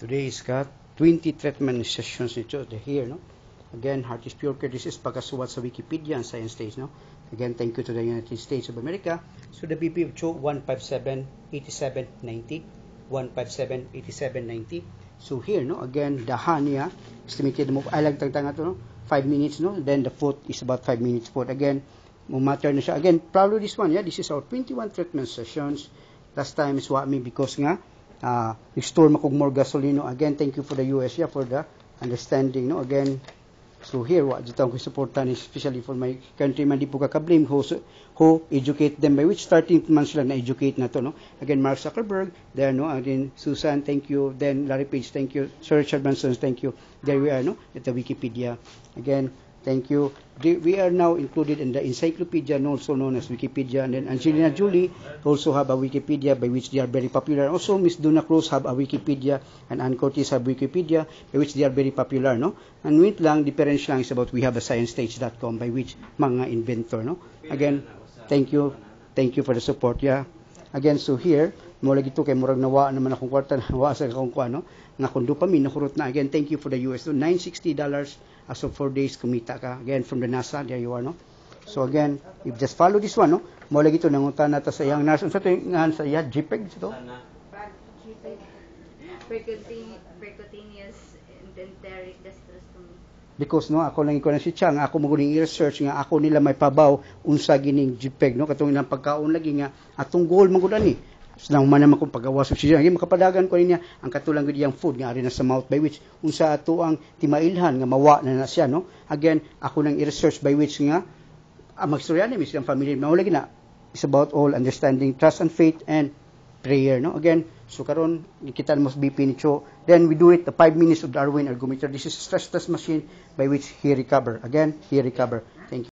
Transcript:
Today is got 20 treatment sessions nito here, no? Again, Heart is Pure Care. This is pagkasuwat sa Wikipedia and Science Stage, no? Again, thank you to the United States of America. So the BP of Cho 157-8790. 157-8790. So here, no? Again, dahan niya. Estimated mo, ay lang tagtanga to, no? 5 minutes, no? Then the foot is about 5 minutes foot. Again, matter na siya. Again, probably this one, yeah? This is our 21 treatment sessions. Last time is what me because nga, restore makog more gasoline, no? Again, thank you for the US, yeah, for the understanding, no? Again, so here, what dito ko supportan, especially for my countryman, di po kakablame, who educate them, by which starting man sila na-educate na to, no? Again, Mark Zuckerberg, there, no? Again, Susan, thank you. Then, Larry Page, thank you. Sir Richard Branson, thank you. There we are, no? At the Wikipedia. Again, thank you. We are now included in the encyclopedia, also known as Wikipedia. And then Angelina Jolie also have a Wikipedia by which they are very popular. Also, Miss Donna Cruz have a Wikipedia, and Ann Curtis have Wikipedia by which they are very popular, no? And wait lang, difference lang is about we have a sciencestage.com by which mga inventor, no? Again, thank you. Thank you for the support, yeah. Again, so here, mo lagi to kay murag nawa naman akong kwarta nawa sa akong kuano nga kun dopamine nakurot na. Again, thank you for the US. So $960 as of 4 days kumita ka. Again, from the NASA, there you are, no? So again, if just follow this one, no? Mo lagi to nangutan nata sa iyang nurse. Unsa to nga sa iya JPEG to? Percutaneous enteric gastrostomy. Because no, ako lang ikuan si Chang, ako maguling i-research nga ako nila may pabaw unsa gining JPEG, no? Katong ilang pagkaon lagi nga atong goal man gud ani. So nang man ko pagawas siya nga makapadagan ko niya ang katulang gud yang food nga ari na sa mouth by which unsa ato ang timailhan nga mawa na siya, no? Again, ako nang i-research by which nga magstorya ni misang family mao lagi na. It's about all understanding, trust and faith and prayer, no? Again, so karon kita mo BP ni Cho. Then we do it the 5 minutes of Darwin ergometer. This is stress test machine by which he recover. Again, he recover. Thank you.